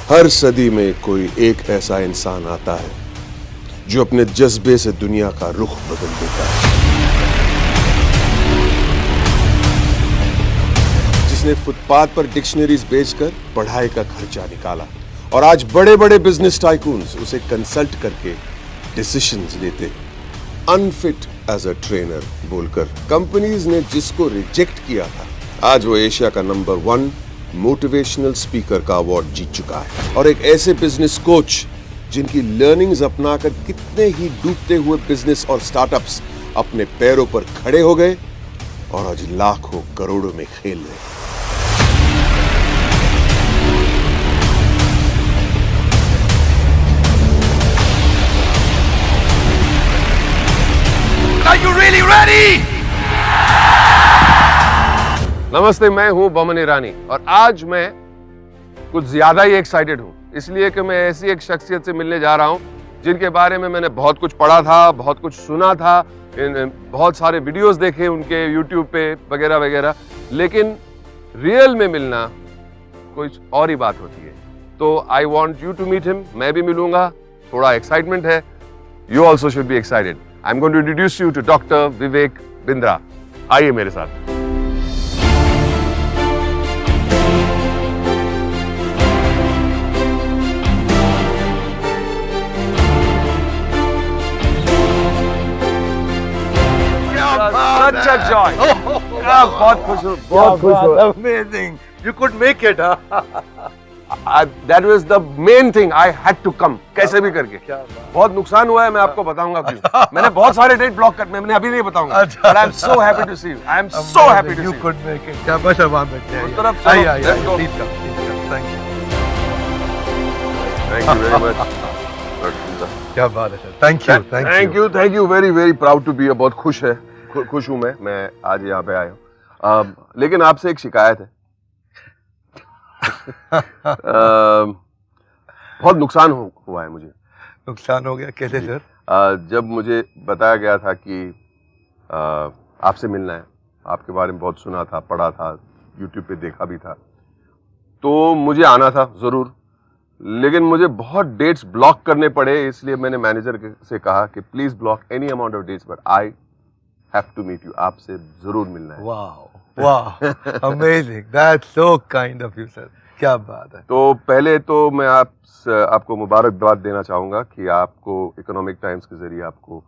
हर सदी में कोई एक ऐसा इंसान आता है जो अपने जज्बे से दुनिया का रुख बदल देता है, जिसने फुटपाथ पर डिक्शनरीज बेचकर पढ़ाई का खर्चा निकाला और आज बड़े बड़े बिजनेस टाइकून्स उसे कंसल्ट करके डिसीजंस लेते हैं। अनफिट एज अ ट्रेनर बोलकर कंपनीज ने जिसको रिजेक्ट किया था, आज वो एशिया का नंबर 1 मोटिवेशनल स्पीकर का अवार्ड जीत चुका है। और एक ऐसे बिजनेस कोच जिनकी लर्निंग्स अपनाकर कितने ही डूबते हुए बिजनेस और स्टार्टअप्स अपने पैरों पर खड़े हो गए और आज लाखों करोड़ों में खेल रहे। Are you really ready? नमस्ते, मैं हूं बमन ईरानी और आज मैं कुछ ज्यादा ही एक्साइटेड हूं, इसलिए कि मैं ऐसी एक शख्सियत से मिलने जा रहा हूं जिनके बारे में मैंने बहुत कुछ पढ़ा था, बहुत कुछ सुना था, बहुत सारे वीडियोस देखे उनके यूट्यूब पे वगैरह वगैरह, लेकिन रियल में मिलना कुछ और ही बात होती है। तो I want you to meet him, मैं भी मिलूंगा, थोड़ा एक्साइटमेंट है। You also should be excited. I am going to introduce you to doctor Vivek Bindra. आइए मेरे साथ। Such a joy. बहुत खुश हूँ, बहुत खुश हूँ। Amazing. You could make it, huh? That was the main thing. I had to come. कैसे भी करके। बहुत नुकसान हुआ है, मैं आपको बताऊंगा क्यों। मैंने बहुत सारे डेट ब्लॉक कर, मैंने अभी नहीं बताऊंगा। But I'm so happy to see you. I'm so happy to see you. You could make it. क्या बस वहाँ बैठते हैं। उस तरफ चलो। Let's go. Please come. Thank you. Thank you very much. क्या बात है sir. Thank you. Thank you. Very proud to be here. बहुत खुश हूँ मैं आज यहाँ पे आया हूँ। लेकिन आपसे एक शिकायत है। बहुत नुकसान हुआ है मुझे। नुकसान हो गया कैसे सर? जब मुझे बताया गया था कि आपसे मिलना है, आपके बारे में बहुत सुना था, पढ़ा था, यूट्यूब पे देखा भी था, तो मुझे आना था जरूर, लेकिन मुझे बहुत डेट्स ब्लॉक करने पड़े, इसलिए मैंने मैनेजर से कहा कि please block any amount of dates, but I have to meet you. आपसे जरूर मिलना है। वाह, amazing, that's so kind of you sir. क्या बात है। तो पहले तो मैं आपको मुबारकबाद देना चाहूंगा कि आपको इकोनॉमिक टाइम्स के जरिए आपको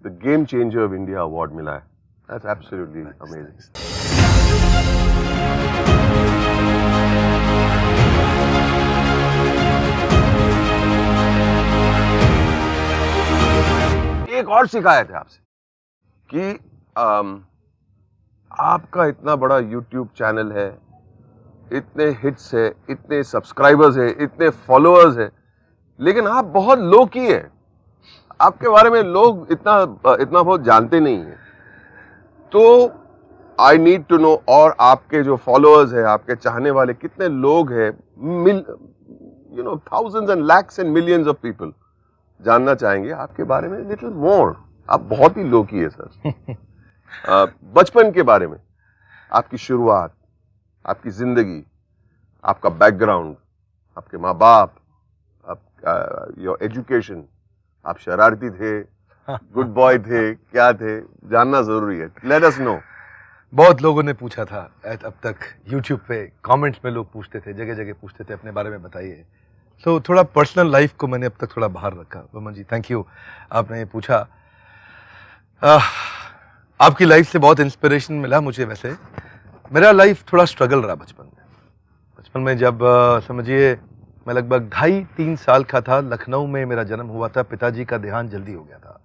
the game changer of India award मिला है। That's absolutely amazing. एक और शिकायत है आपसे कि आपका इतना बड़ा यूट्यूब चैनल है, इतने हिट्स है, इतने सब्सक्राइबर्स है, इतने फॉलोअर्स है, लेकिन आप बहुत लो की है। आपके बारे में लोग इतना बहुत जानते नहीं है। तो आई नीड टू नो, और आपके जो फॉलोअर्स है, आपके चाहने वाले कितने लोग हैं, thousands and lakhs and millions of people जानना चाहेंगे आपके बारे में लिटिल मोर। आप बहुत ही लो की है सर। बचपन के बारे में, आपकी शुरुआत, आपकी जिंदगी, आपका बैकग्राउंड, आपके माँ बाप, योर एजुकेशन, आप शरारती थे, गुड बॉय थे, क्या थे, जानना जरूरी है। Let us know. बहुत लोगों ने पूछा था अब तक, यूट्यूब पे कमेंट्स में लोग पूछते थे, जगह जगह पूछते थे अपने बारे में बताइए। तो थोड़ा पर्सनल लाइफ को मैंने अब तक थोड़ा बाहर रखा। बमन जी, थैंक यू, आपने ये पूछा। आपकी लाइफ से बहुत इंस्पिरेशन मिला मुझे। वैसे मेरा लाइफ थोड़ा स्ट्रगल रहा बचपन में जब समझिए मैं लगभग 2.5-3 साल का था, लखनऊ में मेरा जन्म हुआ था। पिताजी का देहांत जल्दी हो गया था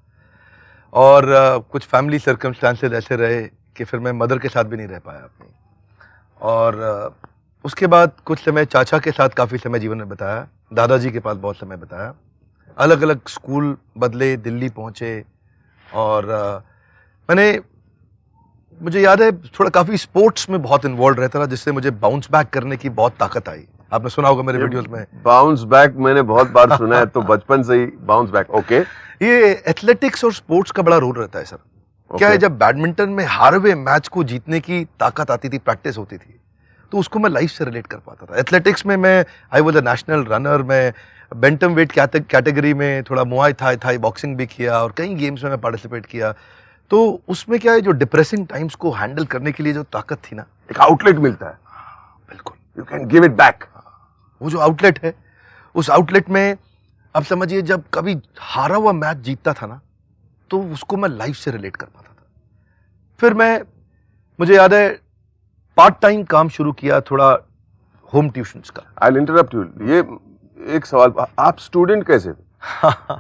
और कुछ फैमिली सर्कमस्टांसेस ऐसे रहे कि फिर मैं मदर के साथ भी नहीं रह पाया अपनी। और उसके बाद कुछ समय चाचा के साथ काफ़ी समय जीवन में बिताया, दादाजी के पास बहुत समय बिताया, अलग अलग स्कूल बदले, दिल्ली पहुँचे। और मुझे याद है थोड़ा काफ़ी स्पोर्ट्स में बहुत इन्वॉल्व रहता था, जिससे मुझे बाउंस बैक करने की बहुत ताकत आई। आपने सुना होगा मेरे वीडियोस में। बाउंस बैक मैंने बहुत बार सुना है, तो बचपन से ही बाउंस बैक। ओके, ये एथलेटिक्स और स्पोर्ट्स का बड़ा रोल रहता है सर। क्या है, जब बैडमिंटन में हार हुए मैच को जीतने की ताकत आती थी, प्रैक्टिस होती थी, तो उसको मैं लाइफ से रिलेट कर पाता था। एथलेटिक्स में मैं I was a national runner, मैं बेंटम वेट कैटेगरी में थोड़ा मुआय थाई बॉक्सिंग भी किया और कई गेम्स में मैं पार्टिसिपेट किया। तो उसमें क्या है, जो डिप्रेसिंग टाइम्स को हैंडल करने के लिए जो ताकत थी ना, एक आउटलेट मिलता है, बिल्कुल you can give it back. वो जो आउटलेट है, उस आउटलेट में अब समझिए जब कभी हारा हुआ मैच जीतता था ना, तो उसको मैं लाइफ से रिलेट कर पाता था। फिर मुझे याद है पार्ट टाइम काम शुरू किया, थोड़ा होम ट्यूशंस का। आई विल इंटरप्ट यू, ये एक सवाल, आप स्टूडेंट कैसे थे?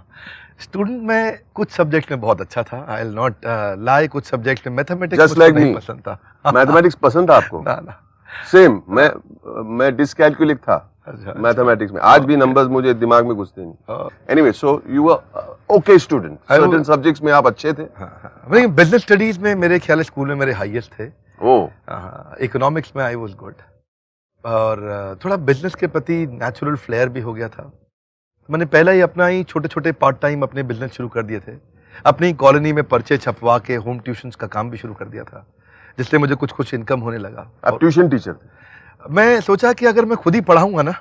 स्टूडेंट में कुछ सब्जेक्ट में बहुत अच्छा था, आई विल नॉट लाई। कुछ सब्जेक्ट में मैथमेटिक्स Just like नहीं me. पसंद था। मैथमेटिक्स पसंद था आपको? ना। सेम, मैं डिसकैलकुलिक था अच्छा, मैथमेटिक्स में। आज भी नंबर्स मुझे दिमाग में घुसते नहीं। Anyway, so you were okay student, certain subjects में आप अच्छे थे? हाँ। बिजनेस स्टडीज में मेरे ख्याल स्कूल में मेरे हाईएस्ट थे। इकोनॉमिक्स में आई वाज गुड, और थोड़ा बिजनेस के प्रति नेचुरल फ्लेयर भी हो गया था। मैंने पहला ही अपना ही छोटे छोटे पार्ट टाइम अपने बिजनेस शुरू कर दिए थे। अपनी कॉलोनी में पर्चे छपवा के होम ट्यूशंस का काम भी शुरू कर दिया था, जिससे मुझे कुछ इनकम होने लगा। आप ट्यूशन टीचर थे? मैं सोचा कि अगर मैं खुद ही पढ़ाऊंगा ना,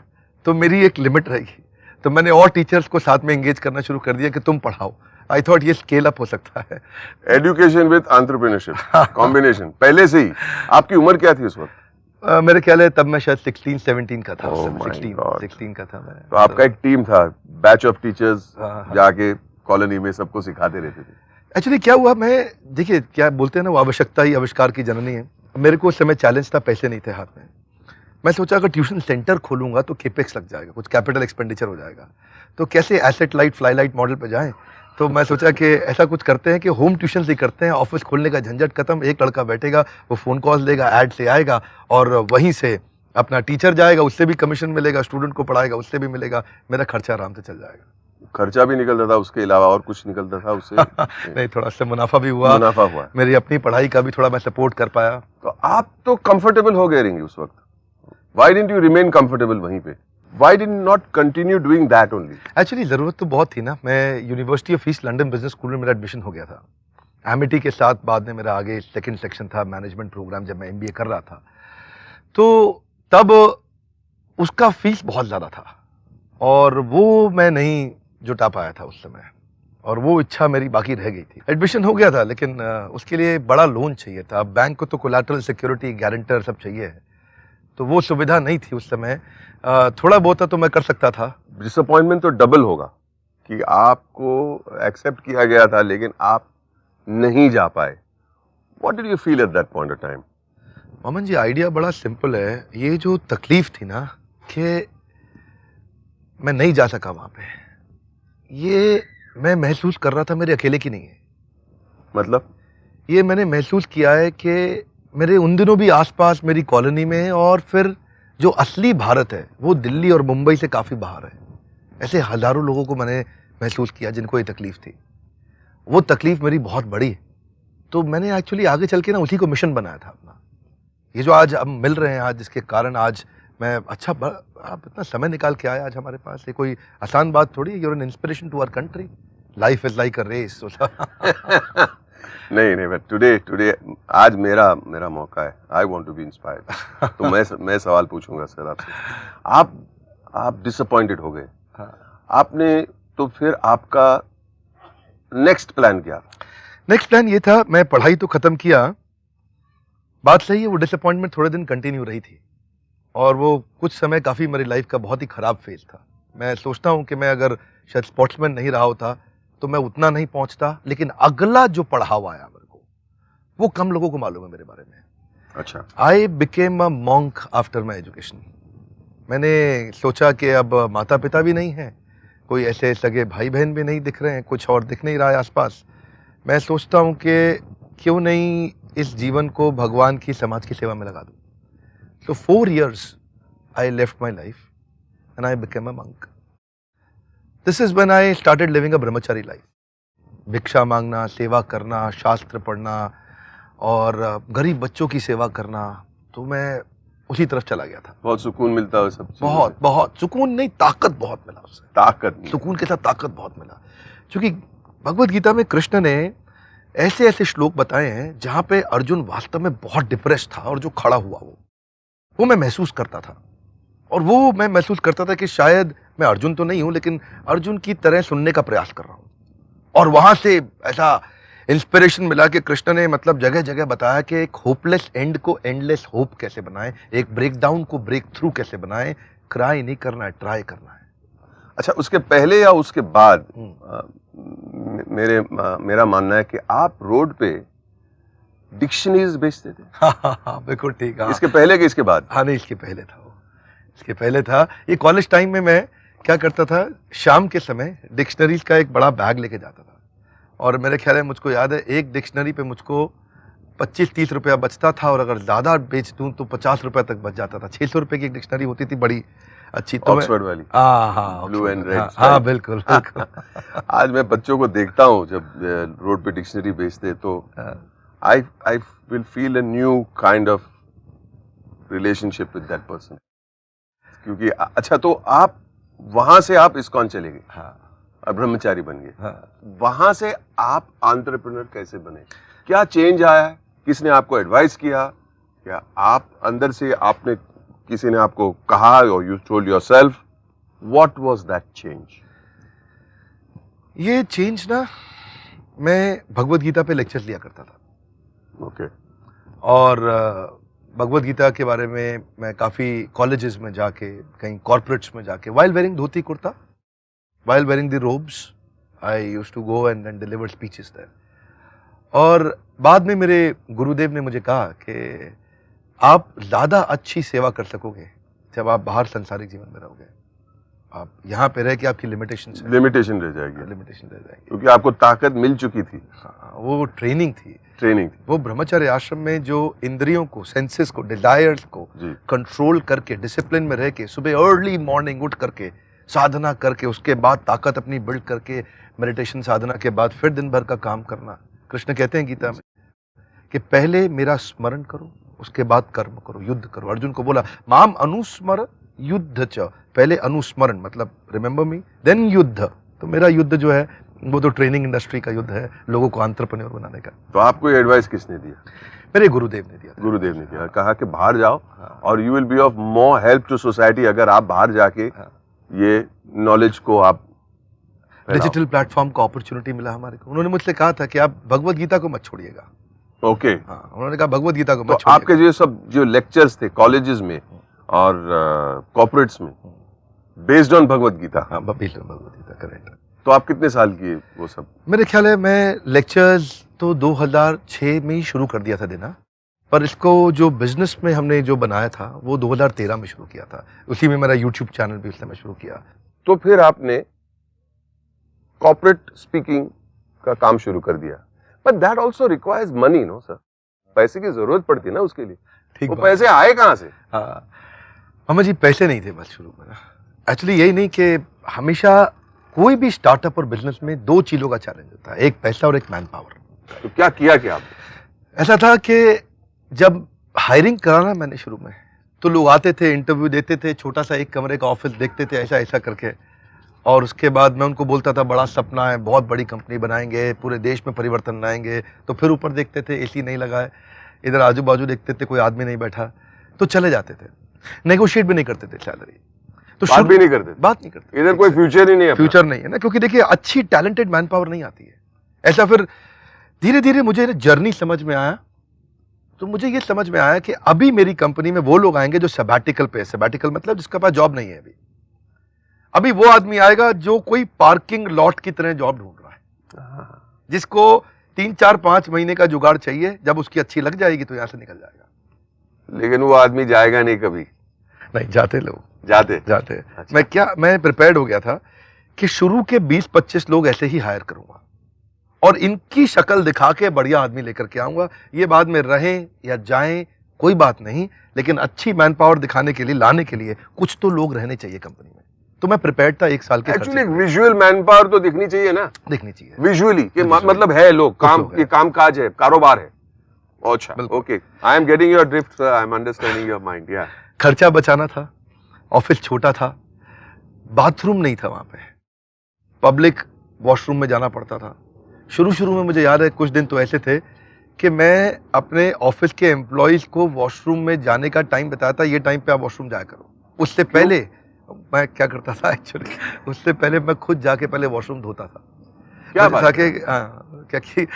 तो मेरी एक लिमिट रहेगी। तो मैंने और टीचर्स को साथ में एंगेज करना शुरू कर दिया कि तुम पढ़ाओ। आई थॉट ये स्केल अप हो सकता है। Education with entrepreneurship combination. पहले से ही। आपकी उम्र क्या थी उस वक्त? मेरे ख्याल है तब मैं शायद 16-17 का था। Oh my God. 16 का था मैं। तो आपका एक टीम था, बैच ऑफ टीचर्स, हाँ। जाके कॉलोनी में सबको सिखाते रहते थे। एक्चुअली क्या हुआ, मैं देखिए क्या बोलते हैं ना, वो आवश्यकता ही आविष्कार की जननी है। मेरे को उस समय चैलेंज था, पैसे नहीं थे हाथ में। मैं सोचा अगर ट्यूशन सेंटर खोलूंगा तो केपेक्स लग जाएगा, कुछ कैपिटल एक्सपेंडिचर हो जाएगा, तो कैसे asset light fly light model पे जाएं। तो मैं सोचा कि ऐसा कुछ करते हैं कि होम ट्यूशन ही करते हैं। ऑफिस खोलने का झंझट खत्म, एक लड़का बैठेगा, वो फोन कॉल लेगा, ऐड से आएगा, और वहीं से अपना टीचर जाएगा, उससे भी कमीशन मिलेगा, स्टूडेंट को पढ़ाएगा, उससे भी मिलेगा, मेरा खर्चा आराम से चल जाएगा। खर्चा भी निकलता था, उसके अलावा और कुछ निकलता था उससे? नहीं, थोड़ा सा मुनाफा भी हुआ। मुनाफा हुआ। मेरी अपनी पढ़ाई का भी थोड़ा मैं सपोर्ट कर पाया। तो आप तो कंफर्टेबल हो गए रहेंगे उस वक्त। Why didn't you remain comfortable वहीं पे? Why did you not continue doing that only? Actually ज़रूरत तो बहुत थी ना। मैं university of east London business school में मेरा एडमिशन हो गया था। एमिटी के साथ बाद में मेरा आगे सेकंड सेक्शन था, मैनेजमेंट प्रोग्राम, जब मैं एमबीए कर रहा था। तो तब उसका फीस बहुत ज़्यादा था, और वो मैं नहीं जुटा पाया था उस समय, और वो इच्छा मेरी बाकी रह गई थी। एडमिशन हो गया था, लेकिन उसके लिए बड़ा लोन चाहिए था। बैंक को तो कोलैटरल सिक्योरिटी, गारंटर सब चाहिए है, तो वो सुविधा नहीं थी उस समय। थोड़ा बहुत तो मैं कर सकता था। डिसअपॉइंटमेंट तो डबल होगा कि आपको एक्सेप्ट किया गया था लेकिन आप नहीं जा पाए। What did you feel at that point of time? Mohammed ji, idea बड़ा सिंपल है। ये जो तकलीफ थी ना कि मैं नहीं जा सका वहां पे, ये मैं महसूस कर रहा था मेरे अकेले की नहीं है। मतलब? ये मैंने महसूस किया है कि मेरे उन दिनों भी आसपास मेरी कॉलोनी में, और फिर जो असली भारत है वो दिल्ली और मुंबई से काफ़ी बाहर है। ऐसे हज़ारों लोगों को मैंने महसूस किया जिनको ये तकलीफ थी। वो तकलीफ मेरी बहुत बड़ी है। तो मैंने एक्चुअली आगे चल के ना उसी को मिशन बनाया था अपना। ये जो आज हम मिल रहे हैं, आज जिसके कारण आज मैं आप इतना समय निकाल के आए आज हमारे पास, ये कोई आसान बात थोड़ी है। Your an inspiration to our country. Life is like a race. नहीं, बट टुडे आज मेरा मौका है। I want to be inspired. तो मैं सवाल पूछूंगा सर आपसे। आप डिसअपॉइंटेड हो गए। हाँ। आपने तो फिर आपका नेक्स्ट प्लान क्या? नेक्स्ट प्लान ये था, मैं पढ़ाई तो खत्म किया। बात सही है, वो डिसअपॉइंटमेंट थोड़े दिन कंटिन्यू रही थी, और वो कुछ समय काफ़ी मेरी लाइफ का बहुत ही ख़राब फेज था। मैं सोचता हूँ कि मैं अगर शायद स्पोर्ट्समैन नहीं रहा होता तो मैं उतना नहीं पहुंचता, लेकिन अगला जो पढ़ावा आया मेरे को, वो कम लोगों को मालूम है मेरे बारे में। अच्छा। I became a monk after my education. मैंने सोचा कि अब माता पिता भी नहीं है, कोई ऐसे सगे भाई बहन भी नहीं दिख रहे हैं, कुछ और दिख नहीं रहा है आसपास। मैं सोचता हूँ कि क्यों नहीं इस जीवन को भगवान की, समाज की सेवा में लगा दूँ। So 4 years I left my life and I became a monk. This is when I started living a brahmachari life. भिक्षा मांगना, सेवा करना, शास्त्र पढ़ना और गरीब बच्चों की सेवा करना, तो मैं उसी तरफ चला गया था। बहुत सुकून मिलता है सब चीज़ों बहुत से। बहुत सुकून नहीं, ताकत बहुत मिला उससे। ताकत? सुकून के साथ ताकत बहुत मिला, क्योंकि भगवत गीता में कृष्ण ने ऐसे ऐसे श्लोक बताए हैं जहाँ पे अर्जुन वास्तव में बहुत डिप्रेस था और जो खड़ा हुआ वो वो मैं महसूस करता था। और वो मैं महसूस करता था कि शायद मैं अर्जुन तो नहीं हूं, लेकिन अर्जुन की तरह सुनने का प्रयास कर रहा हूं। और वहां से ऐसा इंस्पिरेशन मिला कि कृष्ण ने मतलब जगह जगह बताया कि एक होपलेस एंड को एंडलेस होप कैसे बनाएं, एक ब्रेकडाउन को ब्रेक थ्रू कैसे बनाएं। क्राई नहीं करना है, ट्राई करना है। अच्छा, उसके पहले या उसके बाद मेरा मानना है कि आप रोड पे डिक्शनरीज बेचते थे। हाँ, बिल्कुल ठीक है। इसके पहले कि इसके बाद? हाँ नहीं, इसके पहले था वो। इसके पहले था। ये कॉलेज टाइम में मैं क्या करता था, शाम के समय डिक्शनरीज का एक बड़ा बैग लेके जाता था। और मेरे ख्याल है, मुझको याद है, एक डिक्शनरी पे मुझको 25-30 रुपया बचता था, और अगर ज़्यादा बेच दूँ तो 50 रुपये तक बच जाता था। 600 रुपये की एक डिक्शनरी होती थी, बड़ी अच्छी। तो ऑक्सफोर्ड वाली? हाँ, ब्लू एंड रेड। हाँ बिल्कुल बिल्कुल। आज मैं बच्चों को देखता हूँ जब रोड पे डिक्शनरी बेचते, तो I will feel a new kind of relationship with that person. क्योंकि अच्छा, तो आप वहां से आप इस्कॉन चले गए। हाँ, और ब्रह्मचारी बन गए। हाँ। वहां से आप एंटरप्रेन्योर कैसे बने? क्या चेंज आया? किसने आपको एडवाइस किया? क्या आप अंदर से आपने, किसी ने आपको कहा, और you told yourself? What was that change? ये चेंज ना, मैं भगवत गीता पे लेक्चर लिया करता था। ओके। और भगवत गीता के बारे में मैं काफ़ी कॉलेजेस में जाके, कहीं कॉर्पोरेट्स में जाके, while wearing dhoti kurta, while wearing the robes, I used to go and then deliver speeches there. और बाद में मेरे गुरुदेव ने मुझे कहा कि आप ज़्यादा अच्छी सेवा कर सकोगे जब आप बाहर संसारिक जीवन में रहोगे। आप यहाँ पे रह के आपकी लिमिटेशन रह जाएगी, क्योंकि आपको ताकत मिल चुकी थी। हाँ, वो ट्रेनिंग थी। वो ब्रह्मचर्य आश्रम में जो इंद्रियों को, सेंसेस को, डिजायर्स को कंट्रोल करके, डिसिप्लिन में रह के, सुबह अर्ली मॉर्निंग उठ करके साधना करके, उसके बाद ताकत अपनी बिल्ड करके, मेडिटेशन साधना के बाद फिर दिन भर का काम करना। कृष्ण कहते हैं गीता में कि पहले मेरा स्मरण करो, उसके बाद कर्म करो, युद्ध करो। अर्जुन को बोला, माम अनुस्मर युद्ध च, पहले अनुस्मरण मतलब रिमेंबर मी, देन युद्ध। तो मेरा युद्ध जो है वो तो ट्रेनिंग इंडस्ट्री का युद्ध है, लोगों को एंटरप्रेन्योर बनाने का। तो आपको ये एडवाइस किसने दिया? मेरे गुरुदेव ने दिया। गुरुदेव ने दिया, कहा कि बाहर जाओ और you will be of more help to society अगर आप बाहर जाके ये नॉलेज को आप डिजिटल प्लेटफॉर्म का अपॉर्चुनिटी मिला हमारे को। उन्होंने मुझसे कहा था कि आप भगवत गीता को मत छोड़िएगा। ओके। हाँ, उन्होंने कहा भगवत गीता को मत तो छोड़िएगा। आपके जो लेक्चर्स थे कॉलेजेस में और कॉर्पोरेट्स में, बेस्ड ऑन भगवत गीता? हाँ, based on Bhagavad Gita, correct. तो आप कितने साल किए वो सब? मेरे ख्याल है मैं लेक्चर्स तो 2006 में ही शुरू कर दिया था देना, पर इसको जो बिजनेस में हमने जो बनाया था वो 2013 में शुरू किया था। उसी में मेरा यूट्यूब चैनल भी उस समय शुरू किया। तो फिर आपने कॉर्पोरेट स्पीकिंग का काम शुरू कर दिया, but that also requires money, no sir? पैसे की जरूरत पड़ती है ना उसके लिए। ठीक, वो पैसे आए कहाँ से? हाँ मामा जी, पैसे नहीं थे बस शुरू में। एक्चुअली यही नहीं कि हमेशा कोई भी स्टार्टअप और बिजनेस में दो चीजों का चैलेंज होता है, एक पैसा और एक मैन पावर। तो क्या किया क्या आपने? ऐसा था कि जब हायरिंग कराना मैंने शुरू में, तो लोग आते थे, इंटरव्यू देते थे, छोटा सा एक कमरे का ऑफिस देखते थे ऐसा ऐसा करके, और उसके बाद मैं उनको बोलता था बड़ा सपना है, बहुत बड़ी कंपनी बनाएंगे, पूरे देश में परिवर्तन लाएंगे। तो फिर ऊपर देखते थे एसी नहीं लगा है, इधर आजू बाजू देखते थे कोई आदमी नहीं बैठा, तो चले जाते थे। नेगोशिएट भी नहीं करते थे सैलरी, तो बात भी नहीं करते? बात नहीं करते। इधर कोई फ्यूचर ही नहीं है। फ्यूचर नहीं है ना, क्योंकि देखिए अच्छी टैलेंटेड मैन पावर नहीं आती है। ऐसा फिर धीरे धीरे मुझे जर्नी समझ में आया, तो मुझे ये समझ में आया कि अभी मेरी कंपनी में वो लोग आएंगे जो सबैटिकल पे है। सबैटिकल मतलब जिसके पास जॉब नहीं है अभी वो आदमी आएगा जो कोई पार्किंग लॉट की तरह जॉब ढूंढ रहा है, जिसको 3-4-5 महीने का जुगाड़ चाहिए, जब उसकी अच्छी लग जाएगी तो यहां से निकल जाएगा। लेकिन वो आदमी जाएगा नहीं कभी। नहीं, जाते लोग, जाते। अच्छा। मैं प्रिपेयर्ड हो गया था कि शुरू के 20-25 लोग ऐसे ही हायर करूंगा और इनकी शक्ल दिखा के बढ़िया आदमी लेकर के आऊंगा। ये बाद में रहें या जाएं कोई बात नहीं, लेकिन अच्छी मैन पावर दिखाने के लिए, लाने के लिए कुछ तो लोग रहने चाहिए कंपनी में। तो मैं प्रिपेयर्ड था 1 साल के। एक्चुअली विजुअल मैन पावर तो दिखनी चाहिए ना, दिखनी चाहिए विजुअली कि मतलब है लोग काम, ये काम काज है, कारोबार है। अच्छा, okay, I am getting your drift sir, I am understanding your mind. या खर्चा बचाना था, ऑफिस छोटा था, बाथरूम नहीं था वहां पे, पब्लिक वॉशरूम में जाना पड़ता था। शुरू में मुझे याद है कुछ दिन तो ऐसे थे कि मैं अपने ऑफिस के एम्प्लॉयज को वॉशरूम में जाने का टाइम बताया था, ये टाइम पे आप वॉशरूम जाया करो। उससे पहले मैं क्या करता था एक्चुअली, उससे पहले मैं खुद जाके पहले वॉशरूम धोता था। क्या बात ताकि क्या कि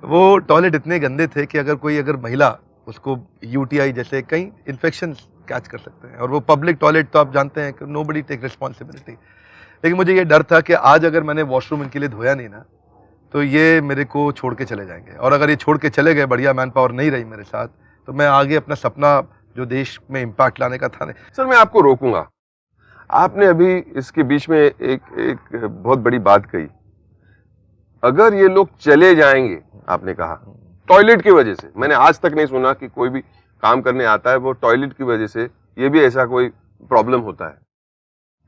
वो टॉयलेट इतने गंदे थे कि अगर महिला उसको यूटीआई जैसे कई इन्फेक्शन कैच कर सकते हैं, और वो पब्लिक टॉयलेट तो आप जानते हैं कि नोबडी टेक रिस्पॉन्सिबिलिटी। लेकिन मुझे ये डर था कि आज अगर मैंने वॉशरूम इनके लिए धोया नहीं ना, तो ये मेरे को छोड़ के चले जाएंगे, और अगर ये छोड़ के चले गए, बढ़िया मैन पावर नहीं रही मेरे साथ, तो मैं आगे अपना सपना जो देश में इम्पैक्ट लाने का था। सर मैं आपको रोकूंगा, आपने अभी इसके बीच में एक बहुत बड़ी बात कही। अगर ये लोग चले जाएंगे, आपने कहा टॉयलेट की वजह से, मैंने आज तक नहीं सुना कि कोई भी काम करने आता है वो टॉयलेट की वजह से, ये भी ऐसा कोई प्रॉब्लम होता है।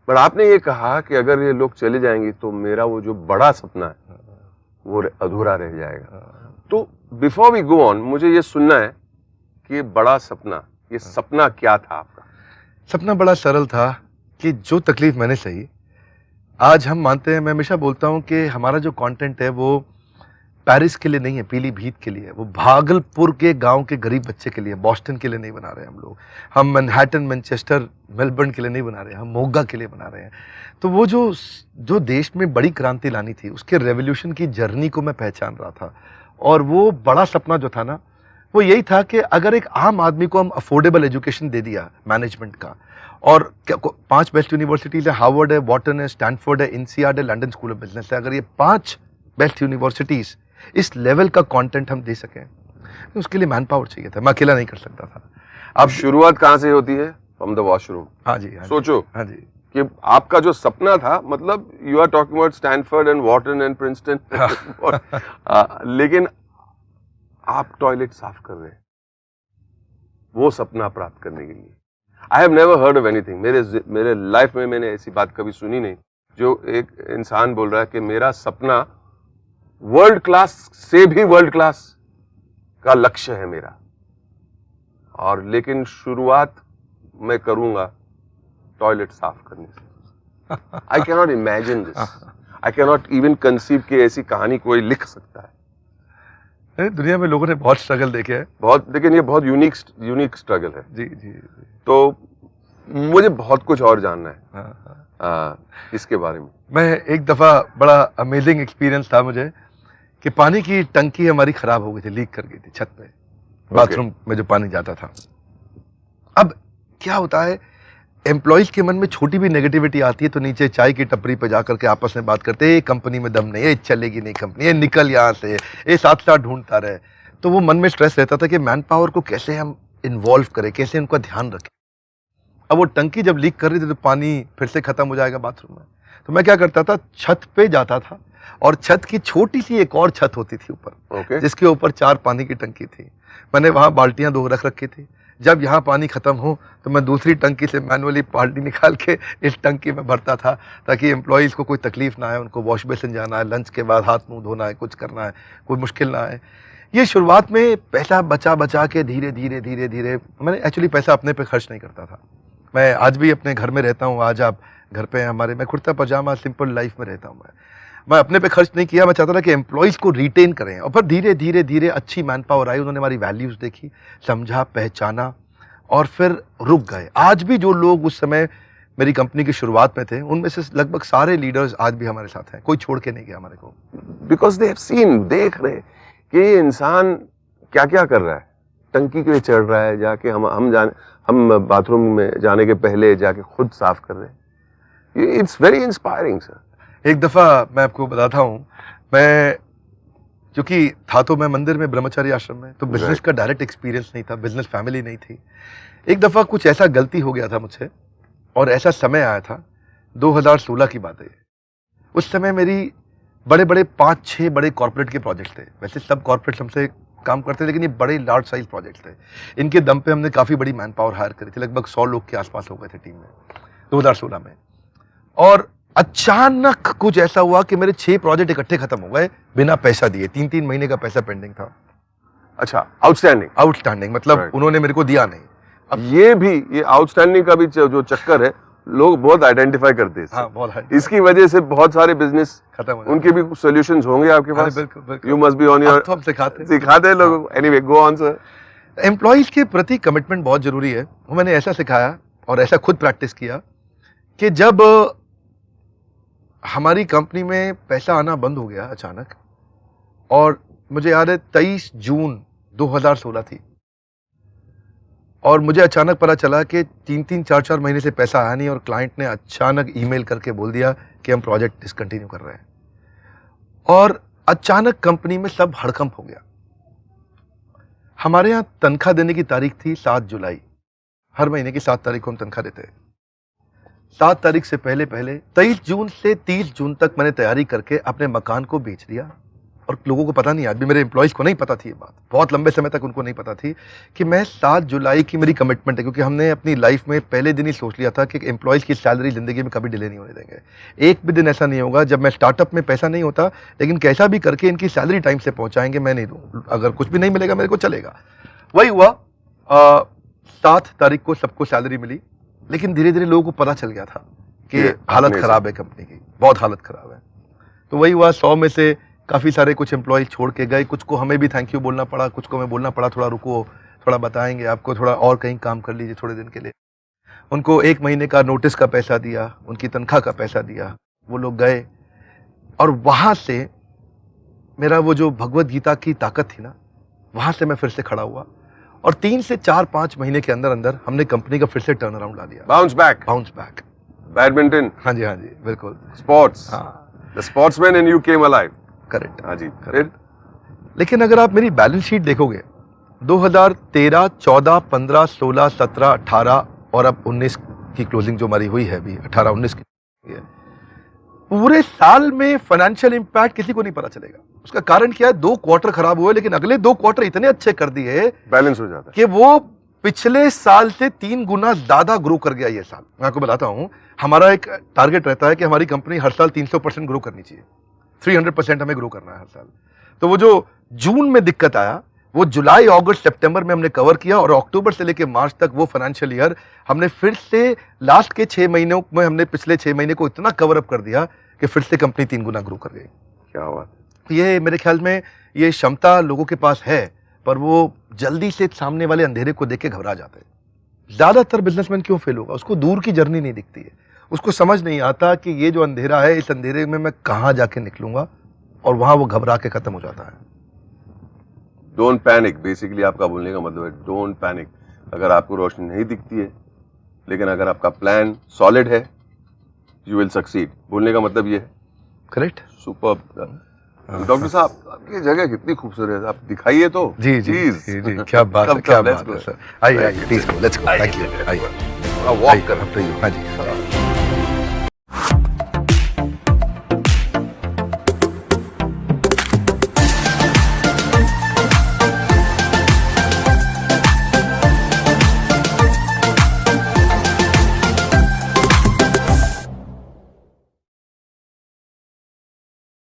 पर आपने ये कहा कि अगर ये लोग चले जाएंगे तो मेरा वो जो बड़ा सपना है वो अधूरा रह जाएगा। तो बिफोर वी गो ऑन, मुझे ये सुनना है कि बड़ा सपना, ये सपना क्या था आपका? सपना बड़ा सरल था कि जो तकलीफ मैंने सही, आज हम मानते हैं, मैं हमेशा बोलता हूं कि हमारा जो कंटेंट है वो पेरिस के लिए नहीं है, पीलीभीत के लिए है, वो भागलपुर के गांव के गरीब बच्चे के लिए, बॉस्टन के लिए नहीं बना रहे हम लोग, हम मैनहट्टन, मैनचेस्टर, मेलबर्न के लिए नहीं बना रहे, हम मोगा के लिए बना रहे हैं। तो वो जो देश में बड़ी क्रांति लानी थी, उसके रेवोल्यूशन की जर्नी को मैं पहचान रहा था। और वो बड़ा सपना जो था ना, वो यही था कि अगर एक आम आदमी को हम अफोर्डेबल एजुकेशन दे दिया मैनेजमेंट का, और 5 बेस्ट यूनिवर्सिटीज है, हार्वर्ड है, वॉटन है, स्टैनफोर्ड है, INSEAD है, लंदन स्कूल ऑफ बिजनेस है, अगर ये 5 बेस्ट यूनिवर्सिटीज इस लेवल का कंटेंट हम दे सकें, तो उसके लिए मैन पावर चाहिए था, मैं अकेला नहीं कर सकता था। अब शुरुआत कहाँ से होती है? From the washroom. हाँ जी, सोचो हाँ जी, कि आपका जो सपना था, मतलब you are talking about Stanford and Wharton and Princeton, लेकिन आप टॉयलेट साफ कर रहे हैं वो सपना प्राप्त करने के लिए। I have never heard of anything, मेरे लाइफ में मैंने ऐसी बात कभी सुनी नहीं जो एक इंसान बोल रहा है कि मेरा सपना वर्ल्ड क्लास से भी वर्ल्ड क्लास का लक्ष्य है मेरा, और लेकिन शुरुआत मैं करूंगा टॉयलेट साफ करने से। I can not imagine this, I can not even conceive कि ऐसी कहानी कोई लिख सकता है। दुनिया में लोगों ने बहुत स्ट्रगल देखे हैं, बहुत, लेकिन ये बहुत यूनिक स्ट्रगल है। जी जी, तो मुझे बहुत कुछ और जानना है हाँ। इसके बारे में। मैं एक दफ़ा बड़ा अमेजिंग एक्सपीरियंस था मुझे कि पानी की टंकी हमारी ख़राब हो गई थी, लीक कर गई थी छत पे, बाथरूम में जो पानी जाता था। अब क्या होता है, एम्प्लॉयज के मन में छोटी भी नेगेटिविटी आती है तो नीचे चाय की टपरी पे जाकर के आपस में बात करते हैं, ये कंपनी में दम नहीं है, ये चलेगी नहीं कंपनी, ये निकल यहाँ से, ये साथ साथ ढूंढता रहे। तो वो मन में स्ट्रेस रहता था कि मैन पावर को कैसे हम इन्वॉल्व करें, कैसे उनका ध्यान रखें। अब वो टंकी जब लीक कर रही थी तो पानी फिर से खत्म हो जाएगा बाथरूम में, तो मैं क्या करता था, छत पे जाता था, और छत की छोटी सी एक और छत होती थी ऊपर, जिसके ऊपर 4 पानी की टंकी थी। मैंने वहाँ बाल्टियाँ 2 रख रखी थी, जब यहाँ पानी खत्म हो तो मैं दूसरी टंकी से मैनुअली बाल्टी निकाल के इस टंकी में भरता था, ताकि एम्प्लॉयज़ को कोई तकलीफ ना आए, उनको वॉश बेसिन जाना है, लंच के बाद हाथ मुंह धोना है, कुछ करना है, कोई मुश्किल ना आए। ये शुरुआत में पैसा बचा के धीरे धीरे मैंने एक्चुअली पैसा अपने पे खर्च नहीं करता था। मैं आज भी अपने घर में रहता हूँ, आज आप घर पे हमारे, मैं कुर्ता पजामा सिंपल लाइफ में रहता हूँ। मैं अपने पे खर्च नहीं किया, मैं चाहता था कि एम्प्लॉयज़ को रिटेन करें, और फिर धीरे धीरे अच्छी मैन पावर आई, उन्होंने हमारी वैल्यूज़ देखी, समझा, पहचाना, और फिर रुक गए। आज भी जो लोग उस समय मेरी कंपनी की शुरुआत में थे, उनमें से लगभग सारे लीडर्स आज भी हमारे साथ हैं, कोई छोड़ के नहीं गया हमारे को। बिकॉज दे हैव सीन, देख रहे कि ये इंसान क्या क्या कर रहा है, टंकी के लिए चढ़ रहा है, जाके हम बाथरूम में जाने के पहले जाके खुद साफ कर रहे हैं। It's very inspiring sir. एक दफ़ा मैं आपको बताता हूँ, मैं क्योंकि था तो मैं मंदिर में, ब्रह्मचारी आश्रम में, तो बिजनेस का डायरेक्ट एक्सपीरियंस नहीं था, बिजनेस फैमिली नहीं थी। एक दफ़ा कुछ ऐसा गलती हो गया था मुझसे, और ऐसा समय आया था, 2016 की बात है। उस समय मेरी बड़े 5-6 बड़े कॉर्पोरेट के प्रोजेक्ट थे। वैसे सब कॉर्पोरेट हमसे काम करते थे, लेकिन ये बड़े लार्ज साइज प्रोजेक्ट थे। इनके दम पे हमने काफ़ी बड़ी मैन पावर हायर करी थी, लगभग 100 लोग के आसपास हो गए थे टीम में 2016 में। और अचानक कुछ ऐसा हुआ कि मेरे 6 प्रोजेक्ट इकट्ठे खत्म हो गए बिना पैसा दिए, 3-3 महीने का पैसा पेंडिंग था। अच्छा, आउटस्टैंडिंग मतलब उन्होंने मेरे को दिया नहीं। अब ये आउटस्टैंडिंग का भी जो चक्कर है लोग बहुत आइडेंटिफाई करते हैं इससे। हाँ बहुत hard। इसकी वजह से बहुत सारे बिजनेस खत्म हो जाता उनके भी सॉल्यूशंस होंगे आपके है। पास। बिल्कुल बिल्कुल। यू मस्ट बी ऑन अब योर तो हम सिखाते सिखाते हैं लोगों को। Anyway go on sir. Employees के प्रति कमिटमेंट बहुत जरूरी है। वो मैंने ऐसा सिखाया और ऐसा खुद प्रैक्टिस किया कि जब हमारी कंपनी में पैसा आना बंद हो गया अचानक, और मुझे याद है 23 जून 2016 थी, और मुझे अचानक पता चला कि 3-3, 4-4 महीने से पैसा आया नहीं, और क्लाइंट ने अचानक ईमेल करके बोल दिया कि हम प्रोजेक्ट डिसकंटिन्यू कर रहे हैं, और अचानक कंपनी में सब हड़कंप हो गया। हमारे यहाँ तनख्वाह देने की तारीख थी 7 जुलाई। हर महीने की 7 तारीख को हम तनख्वाह देते हैं। 7 तारीख से पहले 23 जून से 30 जून तक मैंने तैयारी करके अपने मकान को बेच दिया, और लोगों को पता नहीं, आज भी मेरे एम्प्लॉइज को नहीं पता थी ये बात, बहुत लंबे समय तक उनको नहीं पता थी कि मैं 7 जुलाई की मेरी कमिटमेंट है, क्योंकि हमने अपनी लाइफ में पहले दिन ही सोच लिया था कि एम्प्लॉइज की सैलरी जिंदगी में कभी डिले नहीं होने देंगे। एक भी दिन ऐसा नहीं होगा जब मैं स्टार्टअप में पैसा नहीं होता, लेकिन कैसा भी करके इनकी सैलरी टाइम से पहुंचाएंगे, मैं नहीं दूँ, अगर कुछ भी नहीं मिलेगा मेरे को चलेगा। वही हुआ। 7 तारीख को सबको सैलरी मिली, लेकिन धीरे धीरे लोगों को पता चल गया था कि हालत खराब है कंपनी की, बहुत हालत खराब है। तो वही हुआ, 100 में से काफ़ी सारे कुछ एम्प्लॉय छोड़ के गए, कुछ को हमें भी थैंक यू बोलना पड़ा, कुछ को हमें बोलना पड़ा थोड़ा रुको, थोड़ा बताएंगे आपको, थोड़ा और कहीं काम कर लीजिए थोड़े दिन के लिए। उनको 1 महीने का नोटिस का पैसा दिया, उनकी तनख्वाह का पैसा दिया, वो लोग गए, और वहाँ से मेरा वो जो भगवत गीता की ताकत थी ना, वहाँ से मैं फिर से खड़ा हुआ, और 3 से 4-5 महीने के अंदर अंदर हमने कंपनी का फिर से टर्न अराउंड ला दिया। Bounce back. बैडमिंटन। हाँ जी बिल्कुल। स्पोर्ट्स। हाँ, the sportsman in you came alive. Correct. हाँ जी। फिर लेकिन अगर आप मेरी बैलेंस शीट देखोगे, 2013, 14, 15, 16, 17, 18 और अब 19 की क्लोजिंग जो हमारी हुई है अभी, 18-19 की है, पूरे साल में फाइनेंशियल इंपैक्ट किसी को नहीं पता चलेगा। उसका कारण क्या है? 2 क्वार्टर खराब हुए, लेकिन अगले 2 क्वार्टर इतने अच्छे कर दिए, बैलेंस हो जाता है कि वो पिछले साल से 3 गुना ज्यादा ग्रो कर गया ये साल। मैं आपको बताता हूं, हमारा एक टारगेट रहता है कि हमारी कंपनी हर साल 300% ग्रो करनी चाहिए, 300% हमें ग्रो करना है हर साल। तो वो जो जून में दिक्कत आया, वो जुलाई, अगस्त, सितंबर में हमने कवर किया, और अक्टूबर से लेकर मार्च तक वो फाइनेंशियल ईयर हमने फिर से लास्ट के 6 महीनों में हमने पिछले 6 महीने को इतना कवर अप कर दिया कि फिर से कंपनी 3 गुना ग्रो कर गई। क्या हुआ? ये मेरे ख्याल में ये क्षमता लोगों के पास है, पर वो जल्दी से सामने वाले अंधेरे को देख के घबरा जाते हैं। ज्यादातर बिजनेसमैन क्यों फेल होगा? उसको दूर की जर्नी नहीं दिखती है, उसको समझ नहीं आता कि ये जो अंधेरा है, इस अंधेरे में मैं कहां जाके निकलूंगा, और वहां वो घबरा के खत्म हो जाता है। डोंट पैनिक, बेसिकली आपका बोलने का मतलब है डोंट पैनिक। अगर आपको रोशनी नहीं दिखती है, लेकिन अगर आपका प्लान सॉलिड है, यू विल सक्सीड। बोलने का मतलब ये है। करेक्ट। सुपर। डॉक्टर साहब, आपकी जगह कितनी खूबसूरत है, आप दिखाइए तो। जी जी जी जी, क्या बात है, क्या बात है सर। आइए आइए, please go, let's go. Thank you. आइए वॉक कर। हाँ जी।